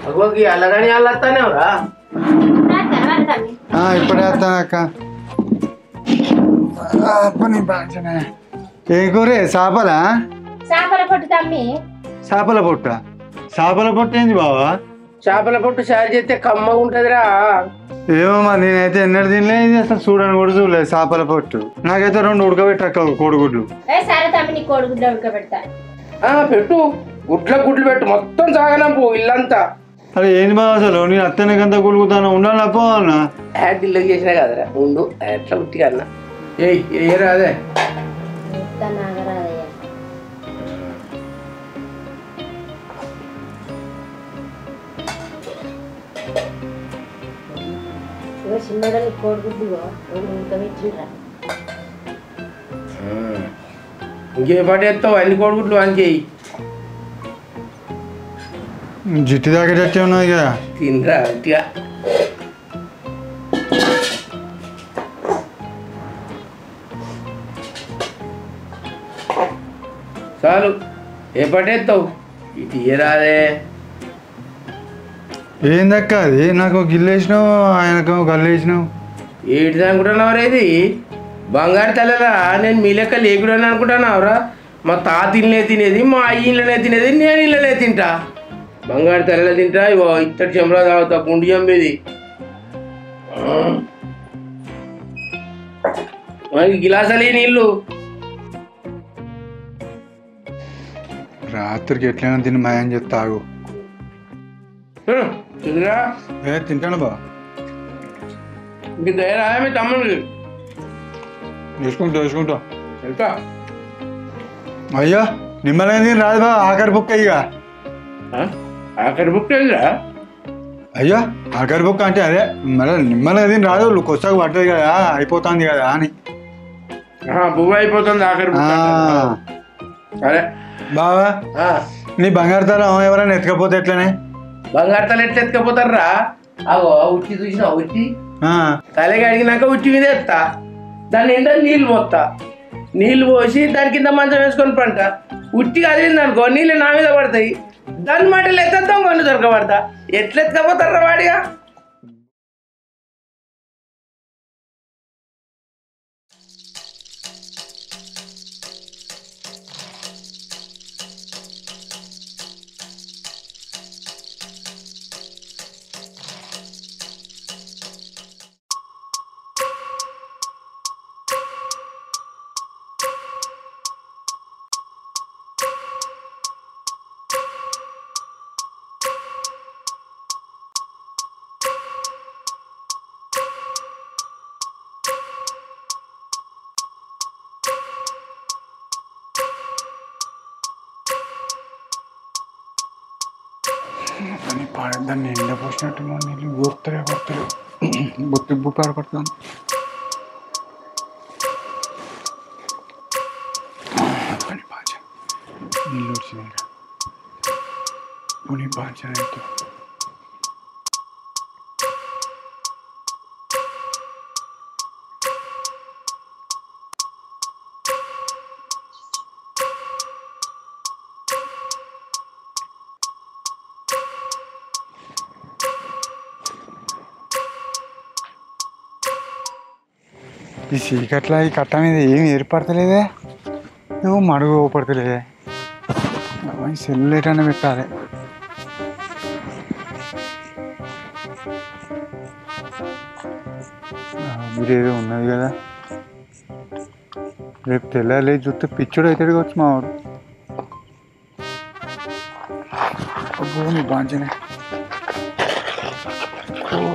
అగోకి అల్లగాని వాళ్ళు వస్తానేవరా ఇప్పుడే వస్తాను అక్క. పని బాగానే. ఏం కూర? చేపలా? చేపల పొట్టు తమ్మి. చేపల పొట్ట? చేపల పొట్ట ఏంది బావా? చేపల పొట్టు సారి చేస్తే కమ్మగా ఉంటదిరా. ఏమమ్మా, నేనైతే ఎన్నడూ తినలేదు, అసలు చూడని కూడా చూడలేదు చేపల పొట్టు. నాకైతే 2 ఉడకబెట్టక్క కోడిగుడ్లు. సరే తమ్మి, నీ కోడిగుడ్లు ఉడకబెడతా. పెట్టు, గుడ్లు పెట్టు, మొత్తం సాగనంపు ఇల్లంతా. అరే ఏంది బావ, అసలు నేను అత్తనకంతా కొలుగుతాను, ఉండాలి పోవాలన్నా? దిల్లు చేసినా కదరా, ఉండు ఎట్లా ఉట్టిగా అన్న. ఏ రాదే చిన్నగా నీ కోడిగుడ్లు ఉడకబెట్టిరా. ఇంకే పాటు ఎత్తావు అన్ని కోడిగుడ్లు వానికి జిట్టి తాగేటట్టే ఉన్నది కదా, తినరా గట్టిగా. చాలు, ఏ పాటు ఎత్తావు ఇటు రాదే. ఏందక్క అది? నాకు గిల్లు వేసినావు, ఆయనకు గల్లు వేసినావు. ఏటి అనుకుంటున్నావురా? ఇది బంగారు తల్లరా. నేను మీ లెక్క లేకుడని అనుకుంటున్నావురా? మా తాత ఇళ్ళనే తినేది, మా అయ్య ఇళ్ళనే తినేది, నేను ఇళ్ళనే తింటా. బంగారు తల్లలే తింటా. ఇవో ఇత్తడి చెంబులా తాగుతా, గుండి చెంబేది. మనకి గిలాసలే నీళ్ళు. రాత్రికి ఎట్లయినా తిని మాయని చెప్తా ఆగు. తిందిరా? తింటాను బా. ఇంక దయరా మీ తమ్ముడికి వేసుకుంటా వెళ్తా. అయ్యా నిమ్మలైంది రాదు బా, ఆఖరి బుక్ అయ్యా. అక్కడ బుక్ అయ్యిరా? అయ్యా ఆఖరి బుక్ అంటే అదే మళ్ళీ నిమ్మలది రాదు, కొత్తగా పట్టదు కదా, అయిపోతుంది కదా అని. పువ్వు అయిపోతుంది ఆఖరి బుక్. సరే బావా, నీ బంగారు తరం ఎవరైనా ఎత్తుకపోతే ఎట్లనే? బంగారు తల ఎట్లా ఎత్తుకపోతారా? అవో ఉట్టి చూసినా, ఉట్టి తలకి అడిగినాక ఉట్టి మీద ఎత్తా, దాని నిండా నీళ్ళు పోతా, నీళ్ళు పోసి దాని కింద మంచం వేసుకొని పంట. ఉట్టి కదిలింది అనుకో, నీళ్ళు నా మీద పడతాయి. దాని మాటలు ఎత్తేద్దాం, కొన్ని దొరకబడతా. ఎట్లా ఎత్తుకపోతారా వాడిగా? దాన్ని ఎండ పోసినట్టు నీళ్ళు కొడతలే బొత్తిబ్బు పడతాను. పని బాగా నీళ్ళు వచ్చినాయి, పని బాగా అయితే ఈ చీకట్లా ఈ కట్ట మీద ఏం ఏర్పడతలేదే, ఏమో మడుగు పడతలేదే. సెల్ ఎటన్నా పెట్టాలి. మీరేదో ఉన్నది కదా, రేపు తెల్లాలి చూస్తే పిచ్చుడు అవుతాడు కావచ్చు మా వాడు. భూమి బాంచనే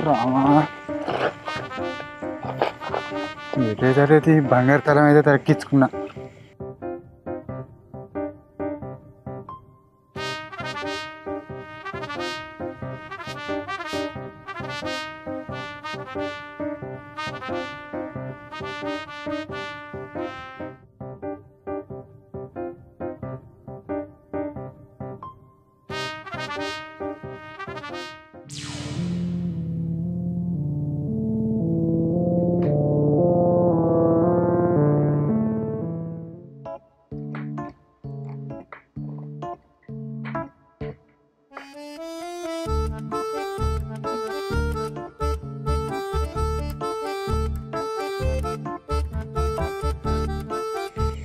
రామా, ఎటైతే బంగారు తలం అయితే తక్కించుకున్నా.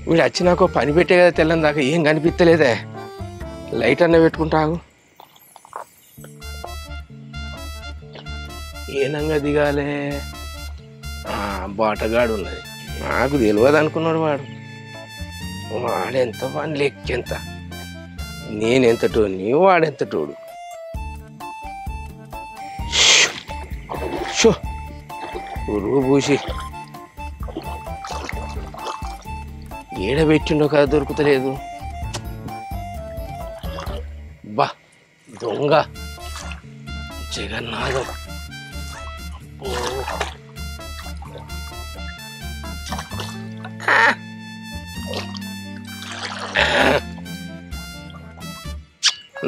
వీడు వచ్చి నాకు పని పెట్టే కదా తెల్లని దాకా ఏం కనిపించలేదే. లైట్ అన్న పెట్టుకుంటాగు. ఏనంగా దిగాలే. బాటగాడు ఉన్నది. నాకు తెలియదు అనుకున్నాడు వాడు. వాడెంత వాడి లెక్కెంత, నేనెంతటోని వాడెంతటోడు. షో ఉరుగు పూసి ఏడబెట్టిండో కదా దొరుకుతలేదు. బా దొంగ జగన్నాథం.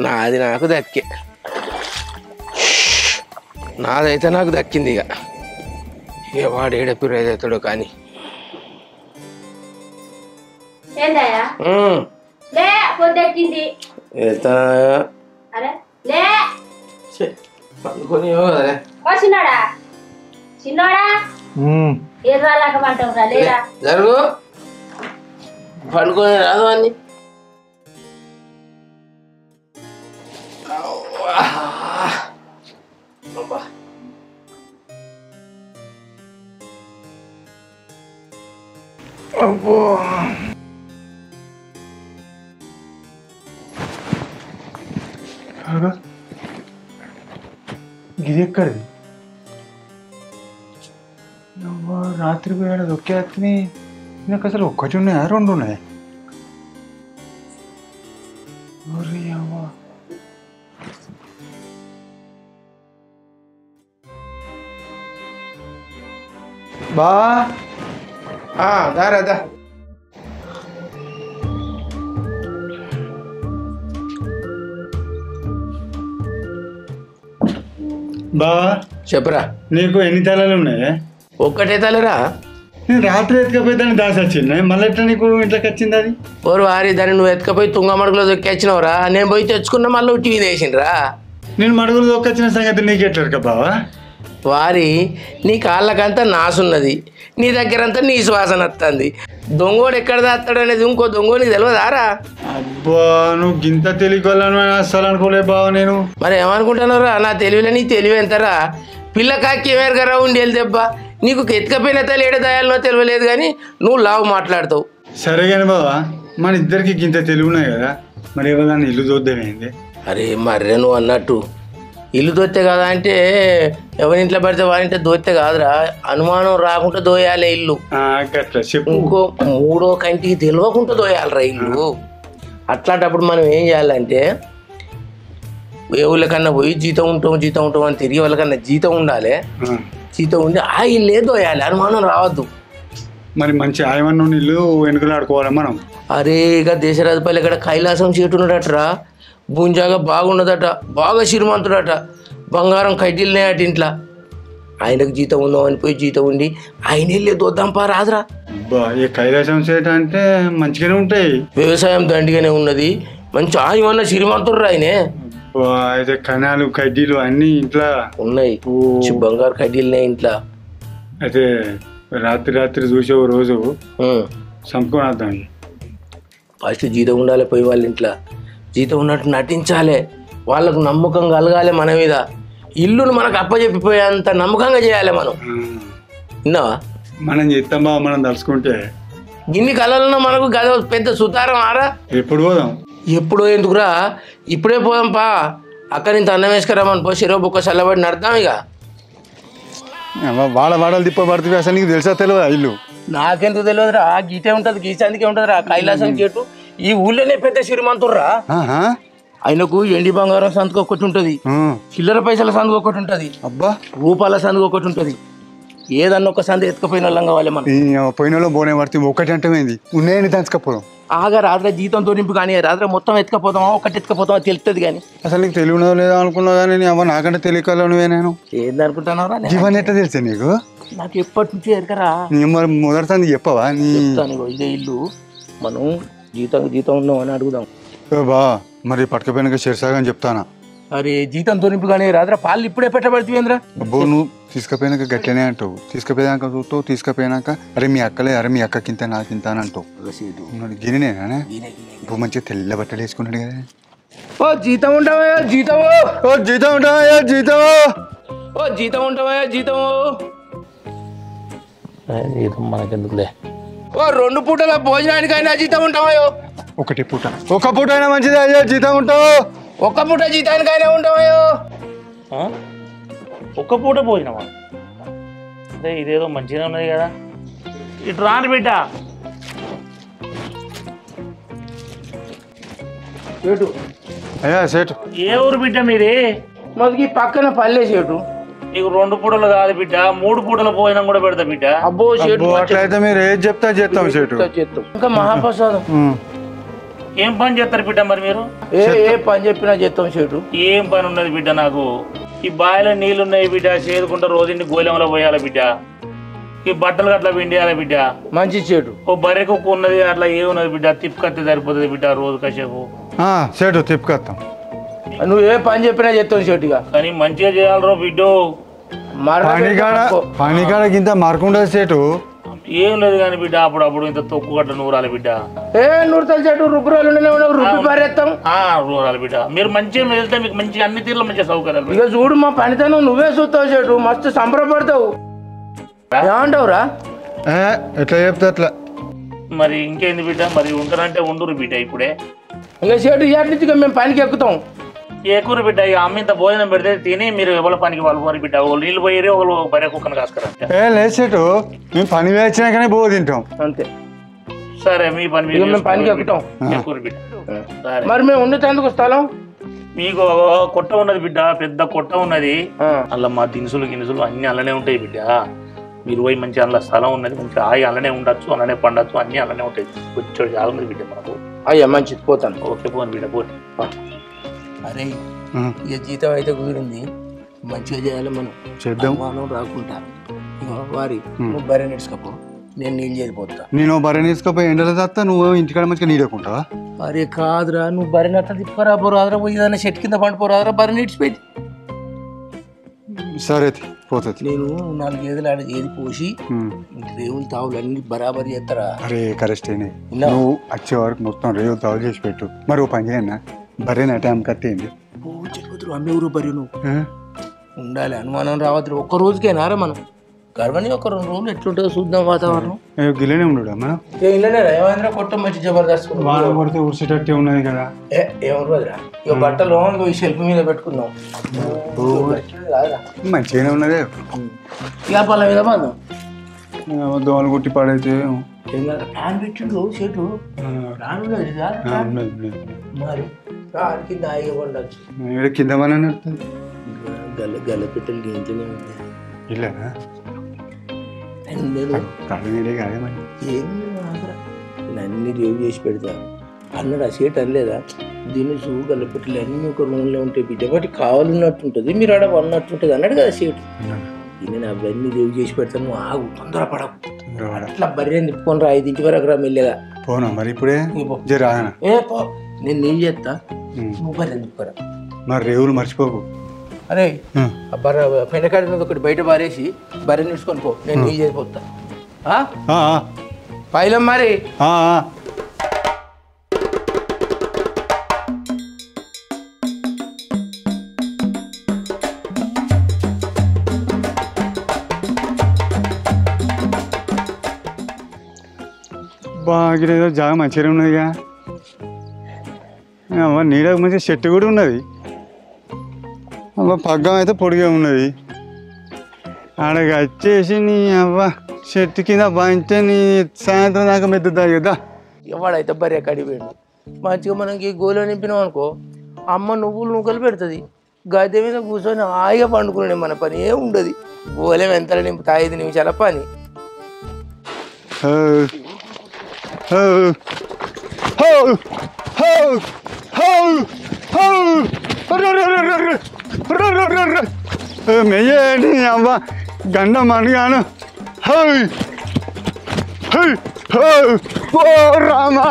నాది నాకు దక్కే, నాదైతే నాకు దక్కింది. ఇక వాడు ఏడపిరేదవుతాడో కానీ. అనుకుని జరుగు పండుకొని రాదు అని. అబ్బో ఇది ఎక్కడిది? రాత్రి పోయాడు దొక్కేత్ని. నాకు అసలు ఒక్కటి ఉన్నాయా రెండు ఉన్నాయా? బా దారాదా బా చెప్పరా. నీకు ఎన్ని తలాలు ఉన్నాయా? ఒక్కటే తలరా. నేను రాత్రి ఎత్తుకపోయి దాసి వచ్చింది. మళ్ళీ ఎట్లా నీకు ఇంట్లోకి వచ్చింది అది? ఓరు వారి దాన్ని నువ్వు ఎత్తుకపోయి తుంగమడుగులో దొక్కిచ్చినవరా. నేను పోయి తెచ్చుకున్నా మళ్ళీ టీవీ వేసిండ్రా. నేను మడుగులు దొక్కొచ్చిన సంగతి నీకు ఎట్లా బావా? వారి నీ కాళ్ళకంతా నాసున్నది, నీ దగ్గరంతా నీ శ్వాసన వస్తుంది. దొంగోడు ఎక్కడ దాస్తాడు అనేది ఇంకో దొంగోడు నీకు తెలియదారా? అబ్బా నువ్వు గింత తెలియకోవాలని అస్సలు అనుకోలే బావ. నేను మరి ఏమనుకుంటున్నారా? నా తెలివిలో నీ తెలివి ఎంతరా? పిల్ల కాకి ఏమేరకరా ఉండి దెబ్బ. నీకు ఎత్తుకపోయిన తల్లి ఏడ దయాలనో తెలియలేదు కానీ నువ్వు లావు మాట్లాడతావు. సరే కానీ బావా, మన ఇద్దరికి గింత తెలివి ఉన్నాయి కదా, మరి ఎవరిదాన్ని ఇల్లు చూద్దామైంది? అరే మర్రే నువ్వు అన్నట్టు ఇల్లు దోస్తే కదా అంటే ఎవరింట్లో పడితే వారింటే దోస్తే కాదురా. అనుమానం రాకుండా దోయాలి ఇల్లు. ఇంకో మూడో కంటికి తెలియకుండా దోయాలరా ఇల్లు. అట్లాంటప్పుడు మనం ఏం చేయాలంటే ఏ ఊళ్ళకన్నా పోయి జీతం ఉంటాం అని తిరిగి వాళ్ళకన్నా జీతం ఉండాలి. జీతం ఉండి ఆ ఇల్లే దోయాలి, అనుమానం రావద్దు. మరి మంచి ఆయమన్న ఇల్లు వెనుకలు ఆడుకోవాలి మనం. అరే ఇక దేశరాజపల్లి ఇక్కడ కైలాసం చేటున్నాడట్రా. భూంజాగా బాగున్నదట, బాగా శ్రీమంతుడట, బంగారం కడ్డీలున్నాయట ఇంట్లో. ఆయనకు జీతం ఉందాం అని పోయి జీతం ఉండి ఆయన వెళ్ళే దొద్దాంపా రాదురా. కైలాసం చేట అంటే మంచిగానే ఉంటాయి. వ్యవసాయం దండిగానే ఉన్నది, మంచి ఆయమన్న శ్రీమంతుడు ఆయనే. అయితే కణాలు కడ్డీలు అన్ని ఇంట్లో ఉన్నాయి, బంగారు కడ్డీలున్నాయి ఇంట్లో. అయితే రాత్రి చూసే రోజు సంపుకొని వద్దాం. ఫస్ట్ జీతం ఉండాలి, పోయి వాళ్ళ ఇంట్లో జీతం ఉన్నట్టు నటించాలి, వాళ్ళకు నమ్మకం కలగాలి మన మీద. ఇల్లును మనకు అప్పచెప్పిపోయేంత నమ్మకంగా చేయాలి మనం. విన్నావా? మనం చేస్తాం బావ, మనం తలుచుకుంటే. ఇన్ని కళలను మనకు గద పెద్ద సుతారం ఆరా. ఎప్పుడు పోదాం? ఎప్పుడో ఎందుకురా, ఇప్పుడే పోదాం పా. అక్కడి నుంచి అన్నం వేసుకురామని పోసి ఇరవై ఒక్క చల్లబడి నడదాం. ఇక వాడలు తిప్పబడుతుంది. అసలు నీకు తెలుసా తెలియదా ఇల్లు? నాకెందుకు తెలియదురా. గీతే ఉంటుంది, గీసాందుకే ఉంటుందిరా కైలాసం చెట్టు. ఈ ఊళ్ళోనే పెద్ద శ్రీమంతుర్రా. ఆయనకు ఎండి బంగారం సందుకు ఒకటి ఉంటుంది, చిల్లర పైసల సందుకు ఒకటి ఉంటుంది, అబ్బా రూపాయల సందుకు ఒకటి ఉంటుంది. ఏదన్నా ఒక సందు ఎత్తుకపోయిన వాళ్ళం కావాలి మనం. పోయిన వాళ్ళు బోనే పడుతుంది. ఒకటి అంటే ఉన్నాయని దంచుకపోదాం. ఆగా రాత్రి జీతంతో నింపు కానీ రాత్రి మొత్తం ఎత్తుకపోతామా ఒకటి ఎత్తుకపోతామా తెలుస్తుంది. కానీ అసలు నీకు తెలియనో లేదో అనుకున్నావు కానీ నాకంటే తెలియకలో నువ్వే. నేను ఏందనుకుంటున్నారా? జీవన్ ఎట్లా తెలుసా నీకు? నాకు ఎప్పటి నుంచి ఎరకరా. మరి మొదటిసారి చెప్పవా? ఇదే ఇల్లు మనం జీతం ఉందాం అని అడుగుదాం. బా మరి పట్టుకపోయినాక చెరసాగా అని చెప్తానా. అరే జీతంతో నింపుగానే రాదురా పాలు ఇప్పుడే పెట్టబడుతుందిరా. అబ్బో నువ్వు తీసుకుపోయినాక గట్లనే అంటావు, తీసుకుపోయాక చూస్తావు, తీసుకుపోయినాక అరే మీ అక్కలే, అరే మీ అక్కకింత నాకింత అని అంటావు. గిరినేనా ఇప్పుడు మంచిగా తెల్ల బట్టలు వేసుకున్నాడు కదా. ఓ జీతం ఉంటావా జీతం, ఓ జీతం ఉంటావా జీతం, ఓ జీతం ఉంటావా జీతం. జీతం మనకెందుకులే. ఓ 2 పూటల భోజనానికైనా జీతం ఉంటావా? ఒకటి పూట, ఒక పూట అయినా మంచిది అయ్యా జీతం ఉంటావు. ఒక్క పూట జీతానికైనా ఉంటావా? ఒక్క పూట భోజనమా? అదే ఇదేదో మంచిగా ఉన్నది కదా. ఇటు రాని బిడ్డ. అయ్యా సేటు ఏ ఊరు బిడ్డ మీది? మనకి పక్కన పల్లె చేటు. నీకు 2 పూటలు కాదు బిడ్డ, 3 పూటల భోజనం కూడా పెడతా బిడ్డ. అబ్బో అట్లయితే మీరు ఏది చెప్తా చేస్తాం సేటు. ఇంకా మహాప్రసాదం. ఏం పని చేస్తారు బిడ్డ మరి మీరు? ఏ పని చెప్పినా చేస్తాం చేటు. ఏం పని ఉన్నది బిడ్డ నాకు? ఈ బావిలో నీళ్ళు ఉన్నాయి బిడ్డ, చేదుకుంటా రోజుని గోలెంలో పోయాలి బిడ్డ. ఈ బట్టలు అట్లా పిండియాలి బిడ్డ. మంచి చేటు. ఓ బర్రె కుక్క ఉన్నది, అట్లా ఏమున్నది బిడ్డ, తిప్పుకత్తే సరిపోతుంది బిడ్డ రోజు కాసేపు. సేటు తిప్పుకొస్తాం. నువ్వు ఏ పని చెప్పినా చేస్తావు చేటుగా, కానీ మంచిగా చేయాలరో బిడ్డో. పనికాడ ఇంత మార్కుండా సేటు. ఏం లేదు కానీ బిడ్డ, అప్పుడప్పుడు ఇంత తొక్కు గట్ట నూరాలి బిడ్డ. నూరుతల చెట్టు రుబ్బురాలు రుబ్బి పారేస్తాం. నూరాలి బిడ్డ. మీరు మంచిగా వెళ్తే మీకు మంచిగా అన్ని తీర్లు మంచిగా సౌకర్యాలు. ఇక చూడు మా పనితనం నువ్వే చూస్తావు చెట్టు, మస్తు సంబరపడతావు. ఏమంటావురా? ఎట్లా చెప్తా అట్లా. మరి ఇంకేంది బిడ్డ, మరి ఉంటారంటే ఉండరు బిడ్డ ఇప్పుడే. ఇక చెట్టు ఇటు నుంచి మేము పనికి ఎక్కుతాం. ఏ కూర బిడ్డ, ఇక అమ్మ ఇంత భోజనం పెడితే తిని మీరు ఎవరి పనికి వాళ్ళు పోని బిడ్డ. వాళ్ళు నీళ్ళు పోయి వాళ్ళు బర్రె కుక్కను కాసుకురంట. లేదు సేటు, మేము పని వేసినాకనే బో తింటాం అంతే. సరే మీ పని మేము పనికి ఎక్కుతాం. కూర బిడ్డ. మరి మేము ఉండేందుకు స్థలం మీకు కొట్ట ఉన్నది బిడ్డ, పెద్ద కొట్ట ఉన్నది. అలా మా దినుసులు గినుసులు అన్ని అలానే ఉంటాయి బిడ్డ. మీరు పోయి మంచి అందులో స్థలం ఉన్నది, మంచి ఆయి అలానే ఉండొచ్చు, అలానే పండొచ్చు, అన్ని అలానే ఉంటాయి. కొంచెం జాగ్రత్త బిడ్డ మనకు. అయ్యా మంచిది, పోతాను. ఓకే పోను బిడ్డ పోను. అరే ఇక జీతం అయితే కుదిరింది, మంచిగా చేయాలి మనం. చేద్దాం. మనం రాకుండా వారి నువ్వు బర్రె నేర్చుకోపో, నేను నీళ్ళు చేరిపోతా. నేను బర్రె నేర్చుకోపోయి ఎండలో తాస్తా, నువ్వు ఇంటికాడ మంచిగా నీడకుంటావా? అరే కాదురా, నువ్వు బర్రెని అట్లా తిప్పరాపోరాదురా, పోయి ఏదైనా చెట్టు కింద పండిపోరాదురా, బర్రె నీడ్చిపెట్టి. సరే పోతుంది. నేను 4 గేదెలు ఆడ ఏది పోసి రేవులు తావులు అన్ని బరాబరి చేస్తారా? అరే కరెక్ట్ అయినాయి. నువ్వు వచ్చే వరకు మొత్తం రేవులు తావులు చేసి పెట్టు. మరి ఓ పని చేయన్నా, బర్రెని టైం కట్టేయండి. చెప్పుతురు అమ్మే ఊరు బర్రె నువ్వు ఉండాలి, అనుమానం రావద్దు. ఒక్క రోజుకేనారా మనం గర్వని, ఒక 2 రోజులు ఎట్లుంటుందో చూద్దాం వాతావరణం. గిల్లనే ఉండడా మనం? ఇళ్ళనే ఏమైందిరా, కొట్ట మంచి జబర్దస్త్ వాన పడితే ఉడిసేటట్టే ఉన్నది కదా. ఏమరురా, ఇక బట్టలు ఈ షెల్ఫ్ మీద పెట్టుకుందాం. మంచిగానే ఉన్నదే. ఇక పళ్ళ మీద బంధం దోమలు కుట్టి పడైతే ఫ్యాన్ పెట్టిండు చెట్టు రానున్నది మరి కింద హాయిగా పండచ్చు. కింద మన నడుతుంది. గల్ల గల్ల పెట్టలు దీంట్లోనే ఉంది. ఇల్లేనా? అన్ని రేవు చేసి పెడతా అన్నాడు. ఆ సీట్ అనలేదా, దినుసు గల్ల పెట్టలు అన్ని ఒక రూమ్లో ఉంటాయి బిడ్డ, బట్టి కావాలన్నట్టుంటుంది, మీరు ఆడ అన్నట్టుంటుంది అన్నాడు కదా సీట్. నేను అవన్నీ రేవు చేసి పెడతాను, నువ్వు ఆగు, తొందర పడకు. అట్లా బర్రెని తిప్పుకొని రా, 5 వరకు రా మెల్లగా. పోనా మరి ఇప్పుడే? పో, నేను నీళ్ళు చేస్తా, నువ్వు బర్రెని తిప్పుకోరా. మరి రేవులు మర్చిపోకు. అరే బర్ర పెండకాడి మీద ఒకటి బయట పారేసి బర్రెని తీసుకొని పో, నేను నీళ్ళు చేసిపోతా. పైలం మరి బాగా జాగా మంచిగా ఉన్నదిగా. నీడకు మంచి చెట్టు కూడా ఉన్నది. పగ్గం అయితే పొడిగా ఉన్నది. ఆడకి వచ్చేసి నీ అవ్వ చెట్టు కింద బాంటే నీ సాయంత్రం దాకా మెద్దుతా కదా. ఎవడైతే బర్రె కడిపోయాడు మంచిగా మనకి గోలో నింపినాం అనుకో, అమ్మ నువ్వులు నూకలు పెడుతుంది. గద్దె మీద కూర్చొని హాయిగా పండుకునే మన పని ఏం ఉండదు. గోలెం ఎంత నింపుతా 5 నిమిషాల పని. మెయ్యండి అవ్వ గండ మనగాను. రామా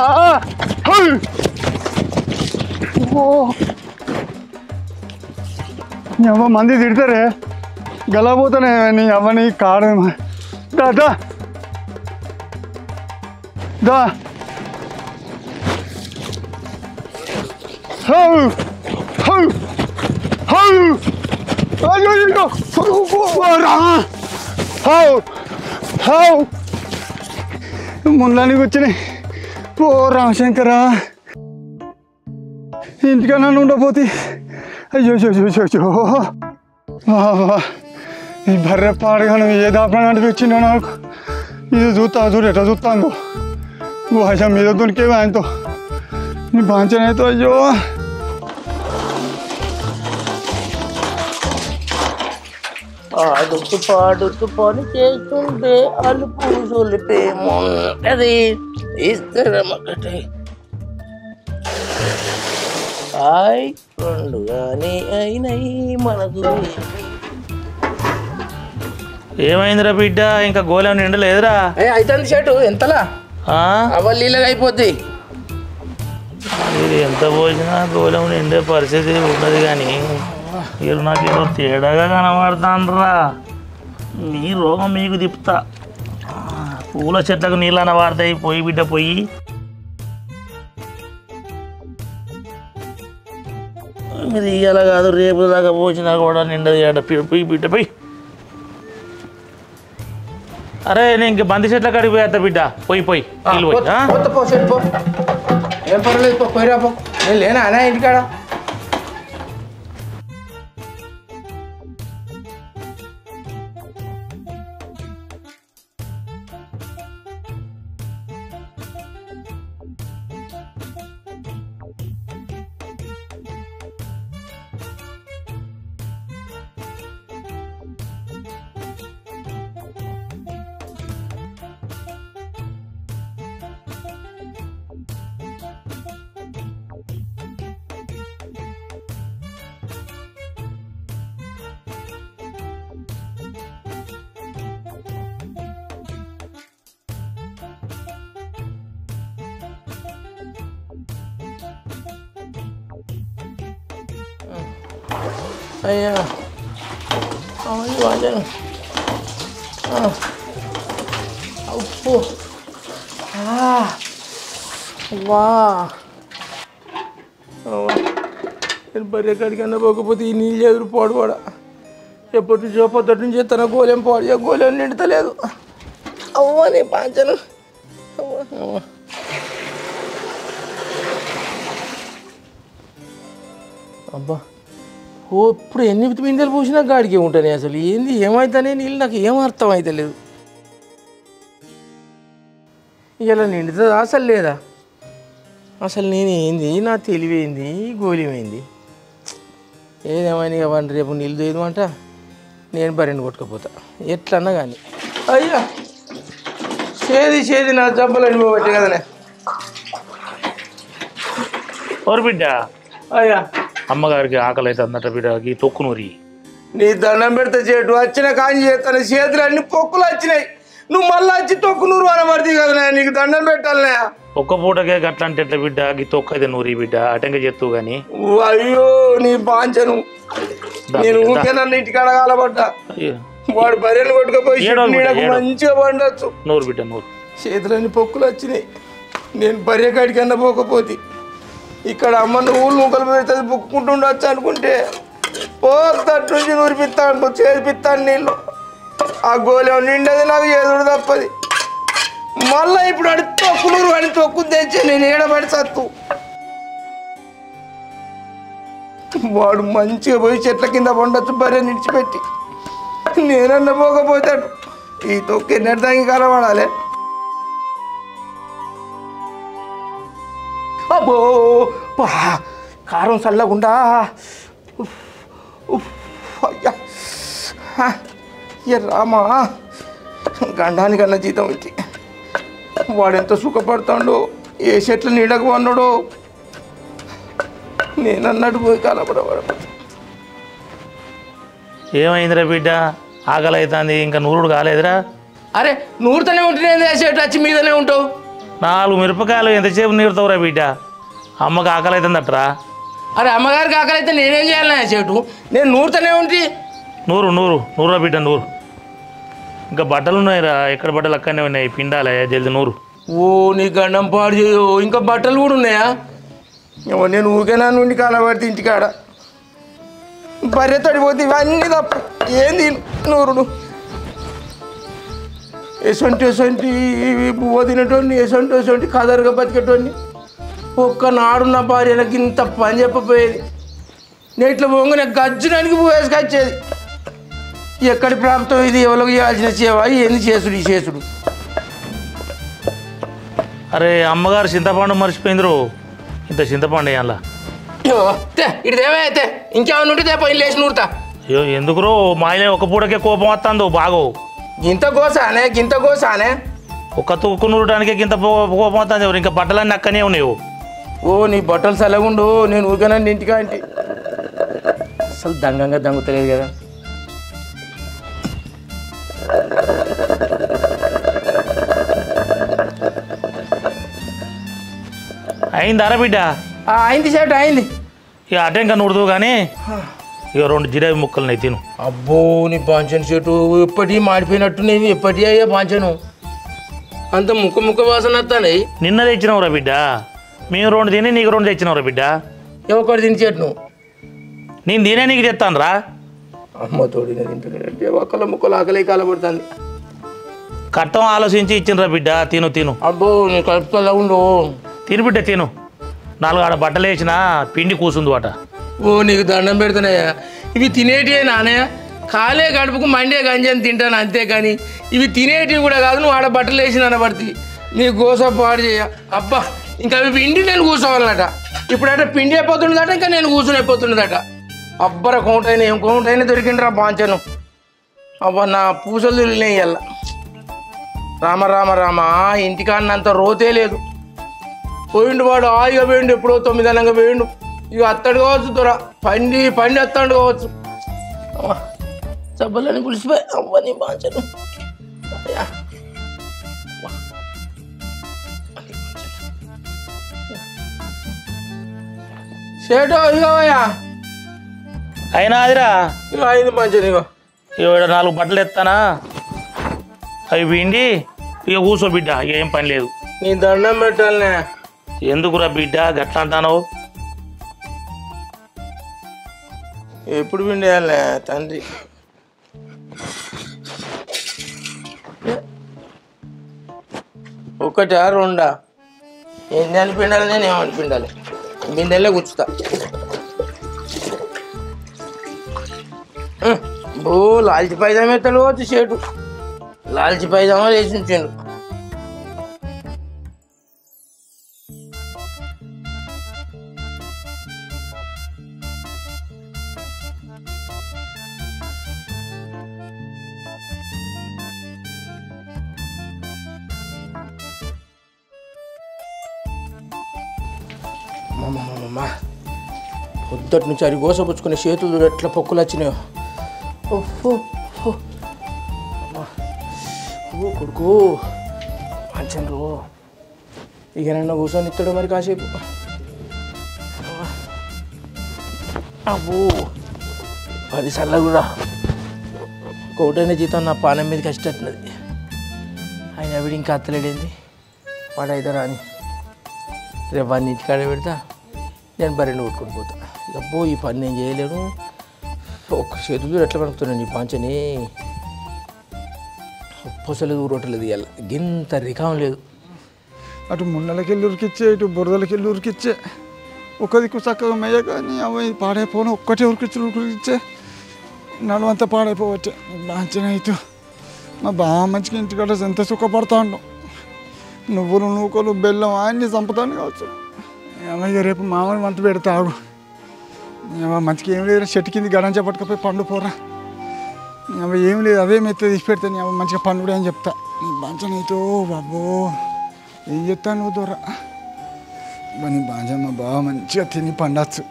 నీ అవ్వ మంది తిడతారే గలపోతానే నీ అవ్వని కాడు దా దా దా హౌ హౌ హౌ అయ్యో హౌ హౌ ముందులానికి వచ్చినాయి ఓ రామశంకరా ఇంటికన్నా ఉండపోతే అయ్యో అయ్యో ఈ బర్రె పాడగాను ఏ దాపడం అనిపించిందో నాకు ఇది చూస్తా చూడు ఎట్లా చూస్తాను వాషం మీద దొరికేవి ఆయనతో నీ బాంచనైతే అయ్యో ఆడుతూ పాడుతూ పని చేస్తుంటే అలుపు సొలిపేమో అది ఇస్తారమ్మకటే హాయ్ రెండు కానీ అయినాయి మనకు ఏమైందిరా బిడ్డ ఇంకా గోళం నిండలేదురా అవుతుంది షర్టు ఎంతలా అవలీలగా అయిపోద్ది మీరు ఎంత పోసినా గోళం నిండే పరిస్థితి ఉన్నది కానీ మీరు నాకు ఏదో తేడాగా కనబడతానరా మీ రోగం మీకు తిప్పుతా పూల చెట్లకు నీళ్ళన్న వాడతాయి పోయి బిడ్డ పోయి మీరు ఇయ్యాల కాదు రేపు దాకా పోసినా కూడా నిండది పోయి బిడ్డ పోయి అరే నేను ఇంక బంతి చెట్ల కాడికి పోయేస్తా బిడ్డ పోయి పోయి నీళ్ళు పోయి ఏం పర్వాలేదు పోయిరా పో నేను లేనా అనా ఇంటికాడ అయ్యా వాజను ఉప్పు వా నేను బర్రె కాడికన్నా పోకపోతే ఈ నీళ్ళు ఎదురు పోడవాడ ఎప్పటి నుంచో పొద్దుటి నుంచి తన గోలెం పోడు గోలెం నిండుతలేదు అవ్వ నీ పాంచను అబ్బా ఓ ఇప్పుడు ఎన్ని బిందెలు పూసినా గాడికి ఉంటాయి అసలు ఏంది ఏమవుతానే నీళ్ళు నాకు ఏం అర్థం అవుతలేదు ఇలా నిండుతుందా అసలు లేదా అసలు నేను ఏంది నా తెలివైంది గోలిమైంది ఏదేమైనా ఇక వాడిని రేపు నీళ్ళు తోయమంట నేను బర్రెని కొట్టుకపోతా ఎట్లన్నా కానీ అయ్యా చేది నా జబ్బలని పోబట్టి కదనే ఓరు బిడ్డ అయ్యా అమ్మగారికి ఆకలి అయితే అందట బిడ్డ ఈ తొక్కు నూరి నీ దండం పెడితే చేటు వచ్చిన కాని చేస్తాను చేతులు అన్ని పొక్కులు వచ్చినాయి నువ్వు మళ్ళీ వచ్చి తొక్కు నూరు అనబడితే కదా నీకు దండం పెట్టాలనే ఒక్క పూటకే గట్ల అంటే ఎట్లా బిడ్డ ఈ తొక్కు అయితే నూరి బిడ్డ అటంగా చెత్తు కానీ అయ్యో నీ బాంచను నేను ఊరికే నన్ను ఇంటికి అడగాలబడ్డా వాడు బర్రెలు కొట్టుకపోయి మంచిగా పండొచ్చు నూరు బిడ్డ నూరు చేతులన్నీ పొక్కులు వచ్చినాయి నేను బర్రె కాడికన్నా పోకపోతే ఇక్కడ అమ్మ నువ్వులు నూకలు పెడుతుంది బుక్కుంటుండొచ్చు అనుకుంటే పోతట్టు నుంచి నూరిపిస్తాను చేపిస్తాను నీళ్ళు ఆ గోళం నిండది నాకు ఎదురు తప్పది మళ్ళీ ఇప్పుడు అడి తొక్కులు అని తొక్కు తెచ్చి నేను ఏడబడి సత్తు వాడు మంచిగా పోయి చెట్ల కింద పండొచ్చు బర్రె నిడిచిపెట్టి నేనన్నా పోకపోతాడు ఈ తొక్కు ఎన్నెడదానికి కలవడాలి అబ్బో కారం చల్లకుండా అయ్యా రామా గండానికన్నా జీతం ఇచ్చి వాడెంత సుఖపడతాడో ఏ చెట్లు నీడకు అన్నాడో నేనన్నట్టు పోయి కలపడవాడు ఏమైందిరా బిడ్డ ఆకలి అవుతుంది ఇంకా నూరుడు కాలేదురా అరే నూరుతూనే ఉంటేనే చెట్టు వచ్చి మీదనే ఉంటావు 4 మిరపకాయలు ఎంతసేపు నీరుతావురా బిడ్డ అమ్మకి ఆకలి అవుతుందట్రా అరే అమ్మగారికి ఆకలి అయితే నేనేం చేయాలి నా చెట్టు నేను నూరుతూనే ఉంటే నూరురా బిడ్డ నూరు. ఇంకా బట్టలు ఉన్నాయిరా, ఎక్కడ బట్టలు అక్కడనే ఉన్నాయి, పిండాలే జల్ది నూరు. ఓ నీ గండం పాడు చేయో, ఇంకా బట్టలు కూడా ఉన్నాయా? నేను ఊరికేనా నుండి కాలబడితే ఇంటికాడ బర్రె తడిపోతే ఇవన్నీ తప్ప ఏంది నూరుడు. ఎసొంటి బువ్వ తినేటోడిని, ఎసొంటి కదరుగా బతికేటోడిని. ఒక్కనాడు నా భార్యలకు ఇంత పని చెప్పపోయేది. నేను ఇట్లా పోగానే గజ్జునానికి పువ్వు వేసుకొచ్చేది. ఎక్కడి ప్రాంతం ఇది, ఎవరికి ఇవ్వాల్సిన సేవ, ఏంది చేసుడు ఈ చేసుడు. అరే అమ్మగారు చింతపండు మర్చిపోయిందిరో, ఇంత చింతపండు వేయాల. ఇటు దేవైతే ఇంకేమన్నా ఉంటే పోయి లేచి నూరుతా. అయ్యో ఎందుకురో మా ఆయన ఒక పూటకే కోపం వస్తుందో బాగో. గింత కోసానే ఒక్క తూక్కు నూరడానికే గింత కోపం వస్తుంది. ఇంకా బట్టలన్నీ అక్కనే ఉన్నాయి. ఓ నీ బట్టలు సలగుండు, నేను ఊరికేనండి ఇంటికా అంటే అసలు దంగంగా దంగుతలేదు కదా. అయింది అర బిడ్డ? అయింది షర్ట్ అయింది. ఇక అటే ఇంకా నూడదు కానీ ఇక 2 జిలేబీ ముక్కలు నై తిను. అబ్బో నీ బాంచను చెట్టు ఎప్పటి మాడిపోయినట్టునేవి, ఎప్పటి అయ్యా బాంచను అంత ముక్క వాసన వస్తాయి. నిన్న తెచ్చినావురా బిడ్డ, మేము 2 తిని నీకు 2 తెచ్చినావురా బిడ్డ. ఎవరు తిని చెట్టు నేను తినే నీకు తెస్తాను రా. అమ్మ తోడిన తింటే ఒక్కల ముక్కలు ఆకలి కాలబడుతుంది. కట్టం ఆలోచించి ఇచ్చినరా బిడ్డ, తిను. అబ్బో నీ కలుపుతలా ఉండు. తిను బిడ్డ తిను. 4 ఆడ బట్టలు వేసినా పిండి కూసుంది అట. ఓ నీకు దండం పెడుతున్నాయా, ఇవి తినేటివే నానే. కాలే గడుపుకు మండే గంజని తింటాను అంతే, కానీ ఇవి తినేటివి కూడా కాదు. నువ్వు ఆడ బట్టలు వేసిన అనబడితే నీ గోస పాడు చేయ. అబ్బా ఇంకా అవి పిండి నేను కూర్చోవాలన్నట. ఇప్పుడట పిండి అయిపోతుండదట, ఇంకా నేను కూర్చొని అయిపోతుండదట. అబ్బర కౌంటైనా ఏం కౌంటైనా దొరికిండ్రా బాంచను. అబ్బా నా పూసలు తిరిగినాయి ఇయ్యాల. రామ ఇంటికాన్నంత రోతే లేదు. పోయిండు వాడు హాయిగా పోయిండు, ఎప్పుడో 9 అనంగా పోయిండు. ఇక అత్తడు కావచ్చు దొర, పండి అత్తాడు కావచ్చు. సబ్బలని పులిసిపోయి అవ్వని బాంచను. సేటో ఇగోయా అయినా అదిరా, ఇక అయింది బాంచను. ఇక 4 బట్టలు ఎత్తానా, అవి పిండి ఇక కూర్చో బిడ్డ, ఇక ఏం పని లేదు. నీ దండం పెట్టాలనే. ఎందుకురా బిడ్డ గట్లా అంటాను? ఎప్పుడు పిండేయాలనే తండ్రి. ఒకటా 2 ఎన్ని అనిపిండాలి, నేను ఏమనిపిండాలి. మీ నెలలో కూర్చుతా. బో లాల్చి పైజామా ఎత్తలు కావచ్చు షేటు. లాల్చి పైజామా వేసి ఉంచాడు. పొద్దుటి నుంచి అరి గోసపుచ్చుకునే చేతులు ఎట్లా పొక్కులు వచ్చినాయో. కొడుకు మంచండ్రు ఇక నన్ను కూర్చొని ఇస్తాడు మరి కాసేపు. అబ్బో 10 సార్లు కూడా కోటైన జీతం నా పానం మీదకి వచ్చేటట్టున్నది. ఆయన వీడు ఇంకా అత్తలేడేంది, వాడు అయితే రాని. రేపు వాడిని ఇంటికాడ పెడతా, నేను బర్రెని కొట్టుకొని పోతా. అబ్బో ఈ పని నేను చేయలేను. ఒక్క చేతులు ఎట్లా పడుతున్నాను ఈ పాంచని. పొసలేదు ఊరొట్టలేదు, ఇవాళ గింత రికాం లేదు. అటు మున్నలకెళ్ళి ఉరికిచ్చే, ఇటు బురదలకెళ్ళి ఉరికిచ్చే. ఒక దిక్కు చక్కగా మెయ్య, కానీ అవి పాడైపోను. ఒక్కటే ఉరికిచ్చే నలువంతా పాడైపోవచ్చు. మంచిగా అయితే మా బాగా మంచిగా ఇంటికాడ ఎంత సుఖపడతాడు. నువ్వులు నూకలు బెల్లం అన్నీ చంపుతాను కావచ్చు. ఇక రేపు మామూలు మంత పెడతాడు. మంచిగా ఏం లేదు, చెట్టు కింద గడంచ పట్టుకపోయి పండు పోరా. ఏం లేదు, అదే మెత్త తీసి పెడతాను. మంచిగా పండుడే అని చెప్తా. బాంచనైతో బాబో ఏం చెప్తాను నువ్వు దూర. నీ బాంచమ్మ బాగా మంచిగా తిని పండచ్చు.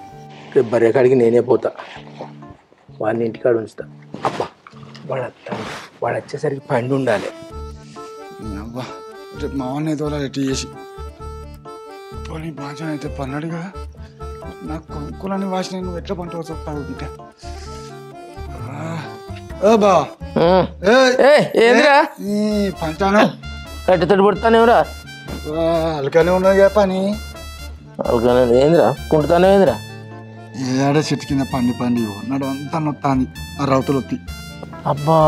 రేపు బర్రె కాడికి నేనే పోతా, వాడిని ఇంటికాడ ఉంచుతా. అబ్బా వాడు వచ్చేసరికి పండు ఉండాలి. అబ్బా రేపు మామూలు తోలా రెట్టి చేసి పోనీ బాంచన అయితే పన్నాడుగా. నాకు కొంకులని వాసిన నువ్వు ఎట్లా పంట చెప్తావు బిడ్డ బా ఏంద్రా పంచాను కట్టెతోటి పుడతానేమిరా అలకనే ఉన్నది కదా పని అలకనే ఏందిరా కుంటుతానే ఏందిరా ఏడ చెట్టు కింద పండి నడు అంతా నొత్తాంది ఆ రౌతులు వచ్చి అబ్బా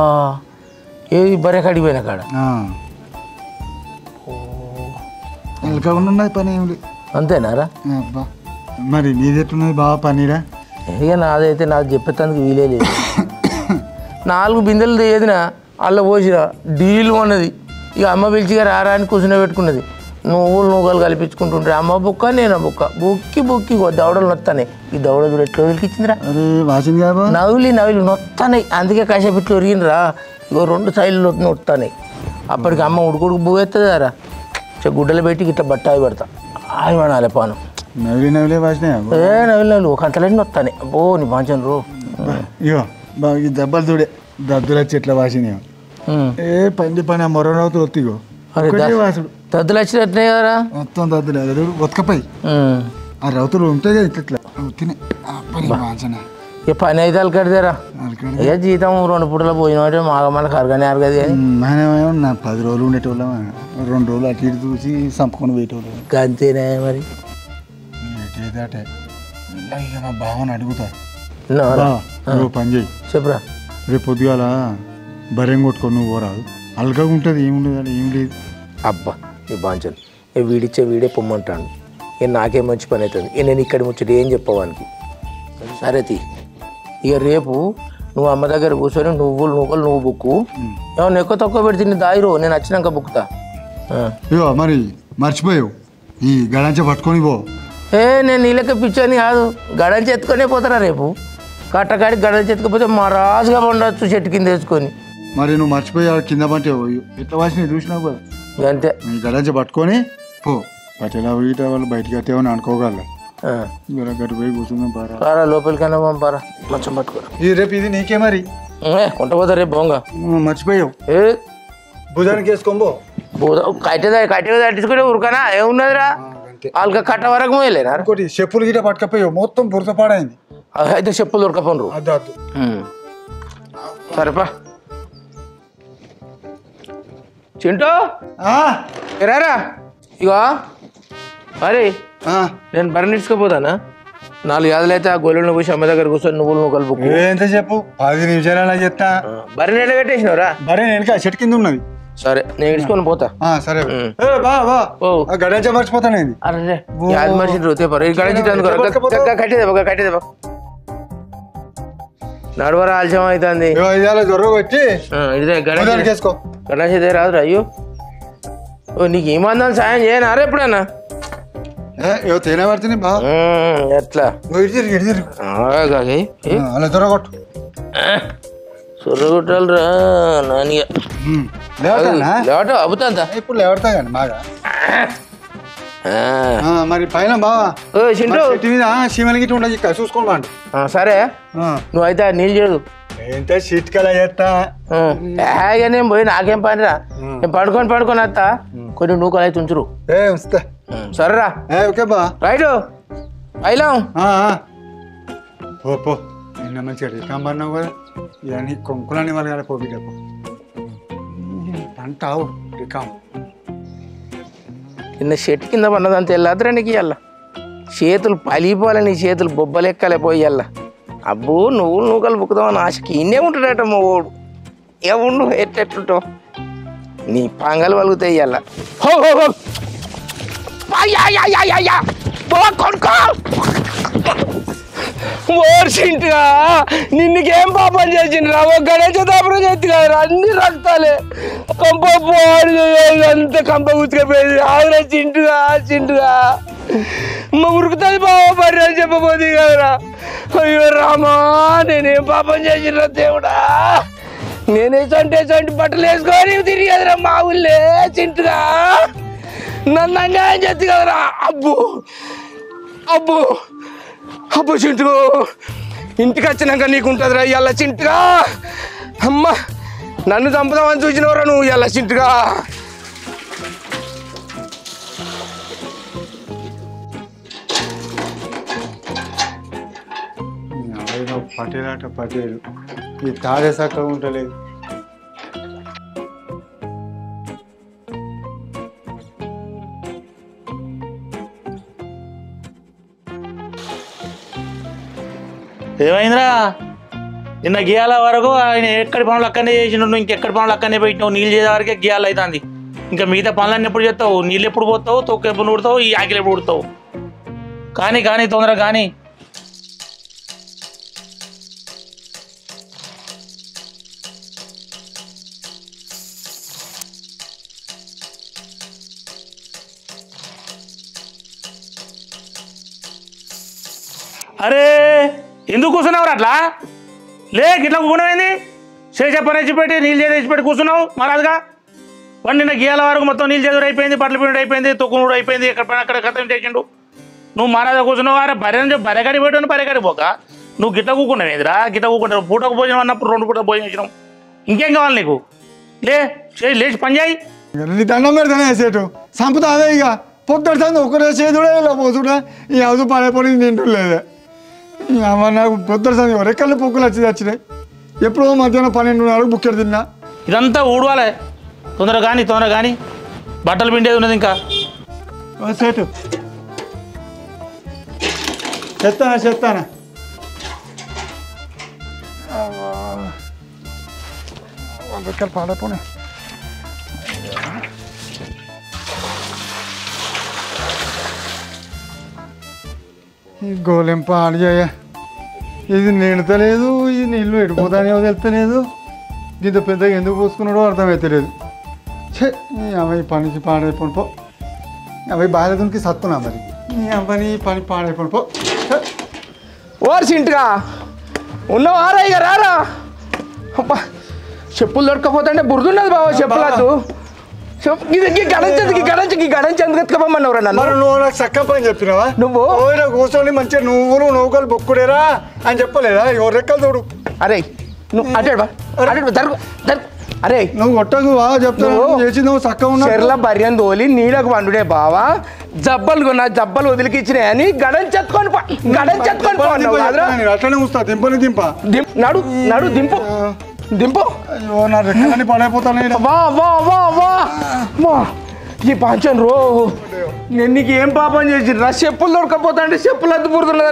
ఏది బరే కాడికి పోయినా కాడ అలక ఉన్నది పని ఏమి లేదు అంతేనారా అబ్బా మరి నీది ఎట్టున్నది బాగా పనిరా ఇక నాదైతే నాకు చెప్పేందుకు వీలే లేదు 4 బిందెలు ఏదినా అల్ల పోసిరా డీలు అన్నది ఇక అమ్మ పిలిచిగా రారా అని కూర్చుని పెట్టుకున్నది నువ్వులు కల్పించుకుంటుంటే అమ్మ బుక్క నేను బుక్క బుక్కి దవడలు నొత్తాయి ఈ దవడ చూడు ఎట్లా వదిలికిచ్చిందిరా నవ్వులి నొత్తాయి అందుకే కాసేపు ఇట్లా ఒరిగినరా ఇగో 2 సైడ్లు నొత్తాయి అప్పటికి అమ్మ ఉడుకుడుకు బువ్వు ఎత్తది రా గుడ్డలు పెట్టి ఇట్లా బట్టాయి పెడతా ఆయి పడాలి పాను నవ్వులే వాసినాయి నవ్వులు ఒక అంతలేని వస్తానే అబ్బో నీ బాంచను రో ఇగో బాగా ఈ దెబ్బలు చూడే దద్దుల చెట్ల వాసినాయి పని మరో రౌతులు వత్తిగో వాసుడు దద్దులు వచ్చినట్టే కదరా మొత్తం దద్దులు ఉతకపోయి ఆ రౌతులు ఉంటాయి కదా ఇట్లా తినే ఇక పని అయితే అలకడిదేరా ఇక జీతం 2 పూటలు పోయిన మనకు అరగనే అరగది నా 10 రోజులు ఉండేటోళ్ళం 2 రోజులు అటు ఇటు చూసి చంపుకొని పోయేటోళ్ళం అంతేనే మరి ఏదాటే మా బావని అడుగుతా పని చేయి చెప్పురా రేపు పొద్దుగాల బర్రెం కొట్టుకొని నువ్వు పోరాదు అలకగా ఉంటుంది ఏముండదు ఏం లేదు అబ్బా నీ బాంచను ఇక వీడిచ్చే వీడే పొమ్మంటాను ఇక నాకే మంచి పని అవుతుంది ఇక నేను ఇక్కడ ముచ్చట ఏం చెప్పవానికి సరే తీ ఇక రేపు నువ్వు అమ్మ దగ్గర కూర్చొని నువ్వు బుక్కు ఏమన్నా ఎక్కువ తక్కువ పెడితే నీ దాయిరో నేను వచ్చినాక బుక్కుతా ఇగో మరి మర్చిపోయావు ఈ గడంచ పట్టుకొని పో నేను నీళ్ళకి పిచ్చని కాదు గడంచి ఎత్తుకొనే పోతారా రేపు కట్టకాడికి గడంచి ఎత్తుకపోతే మా రాజుగా ఉండొచ్చు చెట్టు కింద వేసుకొని మరి నువ్వు మర్చిపోయి కింద పంటే ఎట్లా వాసినాయి చూసినావు కదా అంతే నీ గడంచ పట్టుకొని పో పట్టేలా వీట వాళ్ళు బయటకి వస్తేమని అనుకోగల గట్టి పోయి కూర్చుందాం పారా లోపలికైనా పంపారా మంచం పట్టుకో రేపు ఇది నీకే మరి కొంట పోతా రేపు బొంగ మర్చిపోయావు భుజానికి వేసుకోబో కట్టె తట్టించుకుంటే ఉరకనా ఏమున్నదిరా వాళ్ళకి కట్ట వరకు పోయలేనా ఇంకోటి చెప్పులు గిట్ట పట్టుకపోయావు మొత్తం బురద పాడైంది అయితే చెప్పులు దొరకపోనరు సరేపా చింటూ రారా ఇగో మరి నేను బర్రె నిడ్చుకోపోతానా 4 యాదలు అయితే ఆ గొల్లెలను పోసి అమ్మ దగ్గర కూర్చొని నువ్వు కలుపు ఎంత చెప్పు 10 నిమిషాలు అలా చెప్తా బర్రె నెల కట్టేసినవరా బర్రె వెనక చెట్టు కింద ఉన్నది సరే నేను ఇడ్చుకొని పోతా సరే గడంచ మర్చిపోతాను అరే యాద మర్చి గడంచి కట్టేదే నడవరా ఆలస్యం అవుతుంది జ్వరం వచ్చి గణేష్ రాదురా అయ్యో నీకు ఏమందని సాయం చేయనా రే ఎప్పుడన్నా తేనె బా ఎట్లా అలా దొరకొట్టు సొర్రగొట్టాలరా నానిగా లేవట అబ్బుతా ఇప్పుడు లేవడతా కానీ బాగా మరి పైన బావా మీద సీమల గిట్ట ఉండదు ఇక్కడ చూసుకోండి సరే నువ్వైతే నీళ్ళు చేయదు ఏంటే సీట్ కలా చేస్తా నేను పోయి నాకేం పనిరా నేను పడుకొని వస్తా కొన్ని నూకలు అయితే ఉంచురు ఉంచుతా సరేరా ఓకే బా రైట్ అయిలాం పో నిన్న మంచిగా రికాం పడినావు కదా ఇవన్నీ కొంకులని వాళ్ళు కదా పోబిడ్డకు అంటావు రికాం నిన్న చెట్టు కింద పన్నదంత వెళ్ళద్దురా నీకు ఇవ్వాల చేతులు పలిపోవాలి నీ చేతులు బొబ్బలెక్కలే పోయాల అబ్బో నూకలు బుక్కుదామని ఆశకి ఇన్నే ఉంటాడట మా ఓడు ఏముండు ఎట్టుంటావు నీ పంగలు వలుగుతాయి ఇవ్వాల ఓర్చింటుగా నిన్నకేం పాపం చేసిండ్రా ఒక గణేశ దాపరం చేతి కదరా అన్ని రక్తాలే కంప పోడు అంత కంప ఉతికపోయింది ఆగురా చింటుగా ఉరుకుతుంది బాబా పర్రి అని చెప్పబోతుంది కదరా అయ్యో రామా నేనేం పాపం చేసిండ్రా దేవుడా నేనే చంటి బట్టలు వేసుకొని తిరిగేదిరా మా ఊళ్ళే చింటుగా నన్ను అన్యాయం చేతి కదరా అబ్బో చింటు ఇంటికి వచ్చినాక నీకుంటుందిరా ఇవాళ చింటుగా అమ్మ నన్ను చంపుదామని చూసినవరా నువ్వు ఇవాళ చింటుగా పటేలాట పటేలు ఈ తాడే చక్కగా ఉండలేదు. ఏమైందిరా నిన్న గీయాల వరకు ఆయన ఎక్కడి పనులు అక్కడనే చేసినావు, నువ్వు ఇంకెక్కడి పనులు అక్కడనే పెట్టినావు. నీళ్ళు చేసే వరకే గీయాలు అవుతుంది. ఇంకా మిగతా పనులన్నీ ఎప్పుడు చేస్తావు? నీళ్ళు ఎప్పుడు పోతావు, తొక్కు ఎప్పుడు ఉడతావు, ఈ ఆకిలు ఎప్పుడు ఉడతావు? కానీ కానీ తొందరగా కానీ. అరే ఎందుకు కూర్చున్నావు అట్లా? లే గిట్లా కూర్చున్నావేంది? చేసే పని తెచ్చిపెట్టి నీళ్ళు చేసి కూర్చున్నావు మహారాజుగా. వాడు నిన్న గీయాల వరకు మొత్తం నీళ్ళు చేదురు అయిపోయింది, బట్టలు పిండి అయిపోయింది, తొక్కునుడు అయిపోయింది, ఎక్కడ పని అక్కడ కథం చేసిండు. నువ్వు మహారాజా కూర్చున్నావు. అరే బరెగడి పెట్టాను బరెగడి పోక నువ్వు గిట్ల కూకున్నావు ఏందిరా? గిట్ల కూకుంటావు. పూటకు భోజనం అన్నప్పుడు 2 పూటకు భోజనం చేసినావు. ఇంకేం కావాలి నీకు? లేచి పని చేయి. నీ దండం పెడతానే సేటు సంపద అదే ఇక పొద్దుడుతుంది ఒకటే చేతుడే ఇలా పోతుడే ఈ అవదు పడైపోయి తింటులేదే. నాకు పొద్దుడుతుంది రెక్కలు పొక్కులు వచ్చినాయి. ఎప్పుడో మధ్యాహ్నం 12:30 బుక్కెడు తిన్నా. ఇదంతా ఊడవాలే. తొందరగా కానీ బట్టలు పిండేది ఉన్నది. ఇంకా సేటు చెప్తానా రెక్కలు పాడైపోయినాయి. ఈ గోలెం పాడియ్యా, ఇది నిండతలేదు, ఈ నీళ్ళు ఎడిపోతానే తెలుస్తలేదు. ఇంత పెద్దగా ఎందుకు పోసుకున్నాడో అర్థమవుతలేదు. అవి పనికి పాడైపోయి పో. అవి బాధ్యతకి సత్తున్నా మరి నీ అవ్వని పని పాడైపోయి పో. ఓర్సింటిగా ఉన్నవారా ఇక రారా. అబ్బా చెప్పులు దొరకపోతుంటే బురదున్నది బాబా. చెప్పులద్దు గడంచి ఎందుకు ఎత్తుకోమన్నావురా నన్ను? నువ్వు నాకు చక్క పని చెప్పినావా? నువ్వు కూర్చొని మంచిగా నువ్వులు నౌకలు బొక్కుడేరా అని చెప్పలేదా? ఎవరు రెక్కలు తోడు. అరే నువ్వు అరే నువ్వు కొట్టకు చెప్తావు చేసి నువ్వు చక్క ఉన్నా. చెర్ల బర్రెం తోలి నీళ్ళకు వండుడే బావా. జబ్బలు వదిలికిచ్చినాయి అని గడంచెత్తుకొని అట్లనే వస్తా. దింపని నడు దింపు. అయ్యో నా రెక్కలని పడైపోతానే. ఈ పాంచన్ రో నేను నీకు ఏం పాపం చేసిరా? చెప్పులు దొరకపోతా అంటే చెప్పులు అద్దు పుడుతున్నదా?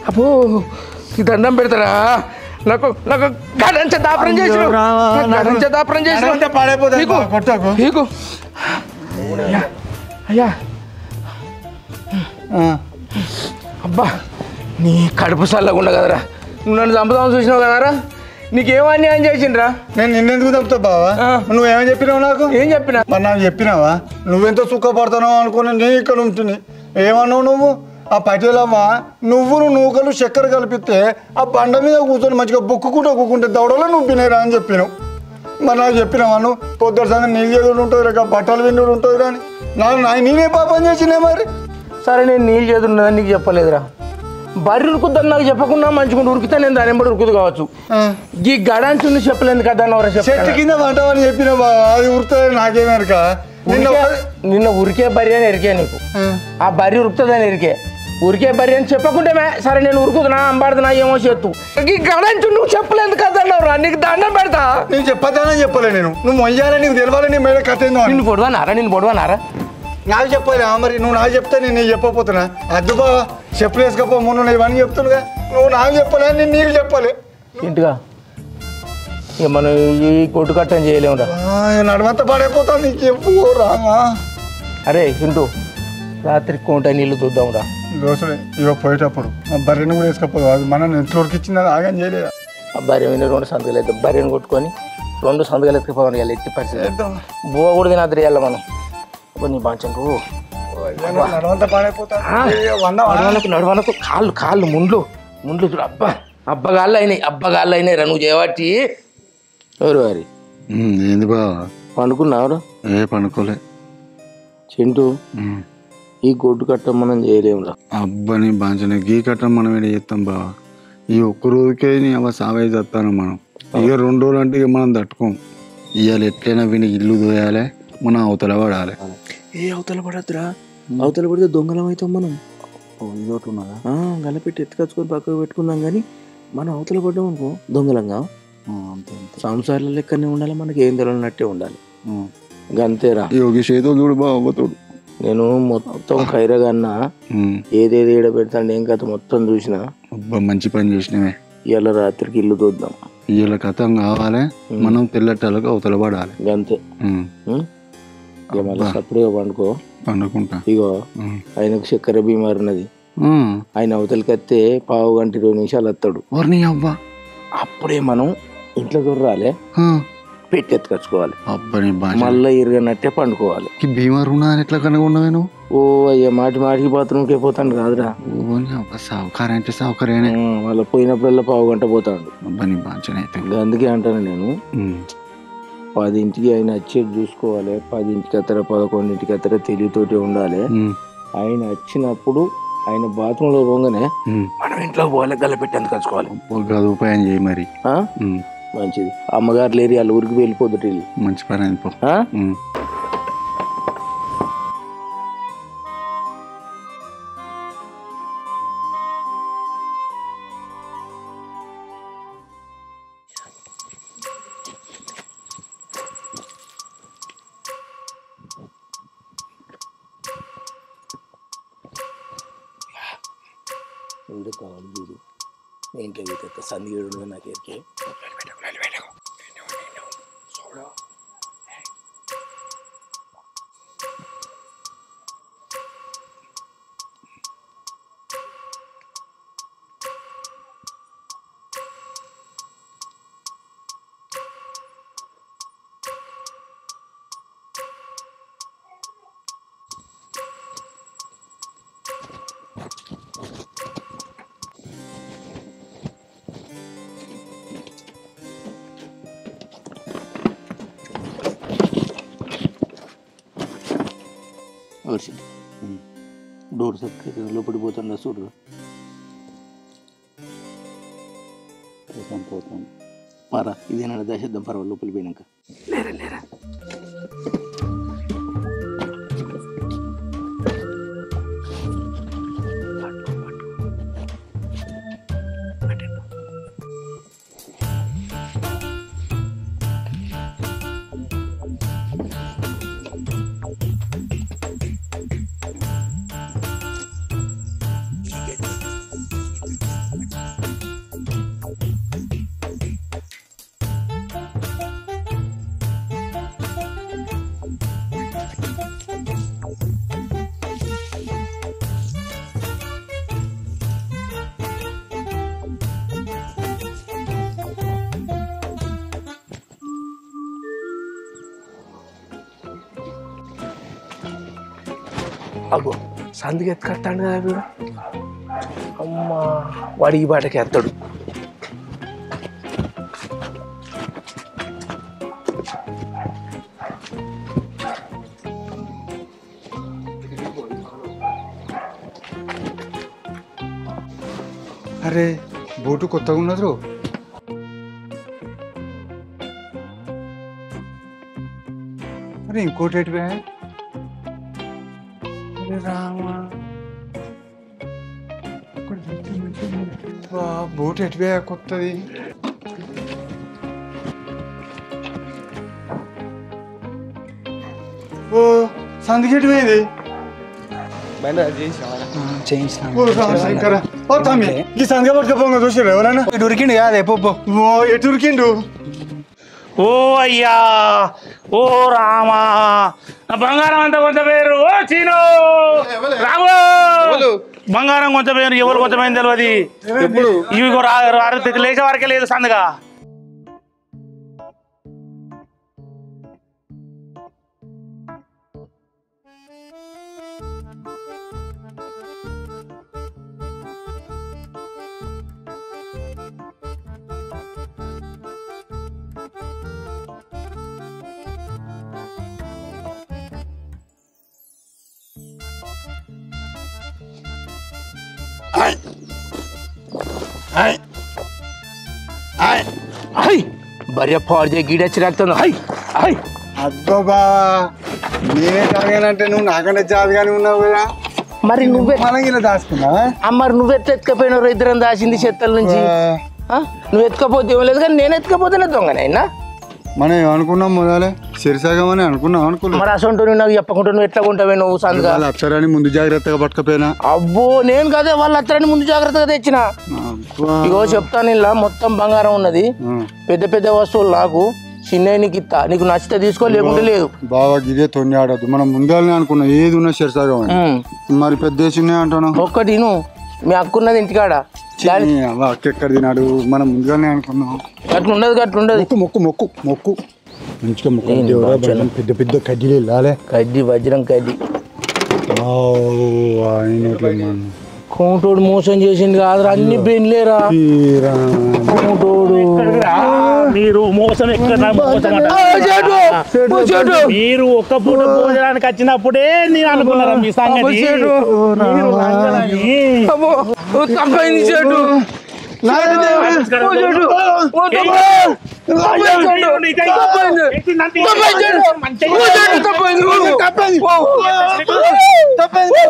అబ్బో ఈ దండం పెడతారా? నాకు గడంచ దాపరం చేసిన పడైపోతా. అయ్యా అబ్బా నీ కడుపు చల్లకుండా కదరా. నువ్వు నన్ను చంపుదామని చూసినావు కదరా. నీకేమో అన్యాయం చేసిండ్రా. నేను నిన్నెందుకు చంపుతావు బావా? నువ్వేమని చెప్పినావు నాకు? ఏం చెప్పినా? మరి నాకు చెప్పినావా? నువ్వెంతో సుఖపడుతున్నావు అనుకుని నేను ఇక్కడ ఉంటుంది. ఏమన్నావు నువ్వు? ఆ పటేలమ్మ నువ్వులు నూకలు చక్కెర కలిపితే ఆ బండ మీద కూర్చొని మంచిగా బొక్కుకుంటే దవడలో నువ్వు తినేరా అని చెప్పినావు. మరి నాకు చెప్పినావా? నువ్వు పొద్దున సంగతి నీళ్ళు చేదుడు ఉంటుంది రేక బట్టలు విందుడు ఉంటుంది కానీ నేనే పాపం చేసినా మరి. సరే నేను నీళ్ళు చేదున్నదని నీకు చెప్పలేదురా. బర్రె ఉరుకుద్దని నాకు చెప్పకుండా మంచిగా ఉరికితే నేను దాని ఎంబడి ఉరుకుదు కావచ్చు. ఈ గడాంచుని చెప్పలేదు కదా చెట్టు కింద వంటవని చెప్పిన బాబా. అది ఉరుకుతుంది నాకేమేరక. నిన్న ఉరికే బర్రె అని ఎరికే నీకు. ఆ బర్రె ఉరుకుతుందని ఎరికే. ఉరికే బర్రె అని చెప్పకుంటే సరే నేను ఉరుకుతున్నా అంబాడుతున్నా ఏమో చేత్తు. ఈ గడాంచు నువ్వు చెప్పలేదు కదన్నావురా. నీకు దండం పెడతా. నేను చెప్పదానని చెప్పలే. నువ్వు మొయ్యాలని నీకు తెలవాలి. నీ మేడ కథ నిన్ను పొడవనారా? నాకు చెప్పాలి మరి. నువ్వు నాకు చెప్తే నేను చెప్పపోతున్నా. అద్దు బావా చెప్పులు వేసుకోపో మొన్న ఇవన్నీ చెప్తున్నా. నువ్వు నాకు చెప్పలే, నేను నీకు చెప్పలే. ఇంటిగా ఇక మనం ఈ కొట్టు కట్టని చేయలేమురా. నడవంతా పడైపోతాను. నీకు చెప్పు రామా. అరే ఇంటూ రాత్రి కోంట నీళ్ళు చూద్దాంరా. దోసలే ఇక పోయేటప్పుడు ఆ బర్రెని కూడా వేసుకోపోదు. అది మనం ఎంత ఉరికిచ్చింది ఆగం చేయలేదా? ఆ బర్రె మీద 2 సంతకాలు అవుతాం. బర్రెని కొట్టుకొని 2 సంతకాలు ఎత్తుకుపోవాలి. ఎట్టి పరిస్థితి బువ్వ కూడా తినద్దు ఇవ్వాలి మనం. నీ బాంచంకు నడవంతా పడైపోతాను. నడవనకు కాళ్ళు ముండ్లు చూడు. అబ్బగాళ్ళు అయినాయి రా నువ్వు చేయబట్టి. ఎవరు వారి ఏంది బావా? పండుకున్నావు? పండుకోలే. చింటూ ఈ గొడ్డు కట్ట మనం చేయలేమురా. అబ్బని బాంచనే గీ కట్ట మనం ఏం చేస్తాం బావా? ఈ ఒక్క రోజుకే సావై చేస్తాను మనం. ఇక 2 రోజులు అంటే ఇక మనం తట్టుకోం. ఇవాళ ఎట్లయినా విని ఇల్లు దోయాలి, మనం అవతల పడాలి. ఏ అవతల పడద్దురా, అవతల పడితే దొంగలం అవుతాం మనం. ఇదొకటి ఉన్నదా? గలపెట్టి ఎత్తుకొచ్చుకొని పక్కకు పెట్టుకుందాం, కానీ మనం అవతల పడ్డాం అనుకో దొంగలంగా. అంతే అంతే. సంసారాల లెక్కనే ఉండాలి, మనకి ఏం తెలియనట్టే ఉండాలి. అంతేరా. యోగేష్ ఏదో చూడు బాబోతుడు. నేను మొత్తం ఖైరగన్నా ఏదేది ఏడ పెడతాండి ఏం కథ మొత్తం చూసిన. మంచి పని చేసినవే. ఇవాళ రాత్రికి ఇల్లు చూద్దాం. వీళ్ళ కథం కావాలి, మనం తెల్లటాలకు అవతల పడాలి. అంతే. ఇక మళ్ళీ సపరేట్గా పండుకో. పండుకుంటా. ఇగో ఆయనకు చక్కెర బీమారు ఉన్నది. ఆయన అవతలకి వస్తే 15 గంట 20 నిమిషాలు వస్తాడు. అప్పుడే మనం ఇంట్లో దొర్రాలి, పెట్టి ఎత్తుకొచ్చుకోవాలి. మళ్ళీ ఇరగనట్టే పండుకోవాలి. బీమారు ఉన్నదని ఎట్లా కనుగొన్నాను? ఓ అయ్యా, మాటికి బాత్రూమ్కి పోతాడు కాదురా. సౌకర్యం అంటే సౌకర్యమే. మళ్ళీ పోయినప్పుడల్లా 15 గంట పోతాడు. అందుకే అంటాను నేను, 10ంటికి ఆయన వచ్చేది చూసుకోవాలి. 10ంటికి అత్తర 11ంటికి అత్తర తెలివితోటి ఉండాలి. ఆయన వచ్చినప్పుడు ఆయన బాత్రూమ్ లో పోగానే మనం ఇంట్లో పోవాలి, గల్లపెట్టి అందుకొచ్చుకోవాలి. ఉపాయం చేయి మరి. మంచిది. అమ్మగారు లేరు, వాళ్ళ ఊరికి వెళ్ళిపోద్దు. మంచి పని అయిపో. ఎందుకు కావాలి చూడు, ఇంట్లో వీటి సందిగడు నాకెరికే. డోర్ సబ్స్క్రైబ్ లోపడిపోతుందా చూడు. పోతాం పరా, ఇదేనా దశద్దాం పర్వాలేదు. లోపలి పోయినాక లేరా లేరా. అగో సందుకి ఎత్తుకట్టాడు కదా వీడు. అమ్మా, వాడు ఈ బాటకి ఎత్తాడు. అరే బోటు కొత్తగా ఉన్నది. అరే ఇంకోటి ఎటువే బోట్ ఎటువే కొత్తది. ఓ సందికి ఎటువేది దొరికిండు కాదు ఎటు ఉరికిండు. ఓ అయ్యా, ఓ రామా, బంగారం అంతా కొంత పేరు. ఓ చీను రాము, బంగారం కొంత పేరు. ఎవరు కొంచెమైంది తెలియదు. ఇవి లేచే వరకే లేదు సందుగా. భార్య పాడు గిడచ్చి రాకుతుంది. అబ్బా నేనే తాగానంటే నువ్వు నాకంటే జాబిగానే ఉన్నావు కదా. మరి నువ్వే మనం ఇలా దాచుకున్నా. మరి నువ్వెట్లా ఎత్తుకపోయినావు? ఇద్దరం దాచింది చెత్తల నుంచి. నువ్వు ఎత్తుకపోతే ఏం లేదు కానీ నేను ఎత్తుకపోతేనే దొంగనైనా. మనం ఏమనుకున్నాం మొదలే సిరిసాగమని అనుకున్నాం అనుకున్నాం. మరి అసలు నాకు చెప్పకుండా నువ్వు ఎట్లా కొంటావే నువ్వు సందుగా? వాళ్ళు అప్సరాని ముందు జాగ్రత్తగా పట్టుకపోయినా. అబ్బో నేను కదే వాళ్ళు అత్తరాని ముందు జాగ్రత్తగా తెచ్చిన. ఇగో చెప్తాను, ఇలా మొత్తం బంగారం ఉన్నది, పెద్ద పెద్ద వస్తువులు నాకు, చిన్న నీకు ఇస్తా, నీకు నచ్చితే తీసుకో లేకుంటే లేదు. బాగా ఇదే తొండి ఆడద్దు, మనం ముందాలని అనుకున్నాం ఏది ఉన్నా సిరిసాగమని. మరి పెద్ద చిన్న అంటున్నావు. ఒక్కటి మీ అక్కున్నది ఇంటికాడ ఎక్కడ తినాడు, మనం ముందుగానే అనుకున్నాం. అట్లుండదు అట్లుండదు. మొక్కు మొక్కు మొక్కు మంచిగా మొక్కు. పెద్ద పెద్ద కడ్డీలు వెళ్ళాలి. కడ్డీ వజ్రం కడ్డీ. కోటోడు మోసం చేసింది కాదురా, అన్ని బెన్లేరా కోటోడు. మీరు మోసం ఎక్కడ మీరు ఒక్క పూట భోజనానికి వచ్చినప్పుడే నేను అనుకున్నారా మీ సంగతి? తప్పైంది చెడు. తప్పైంది.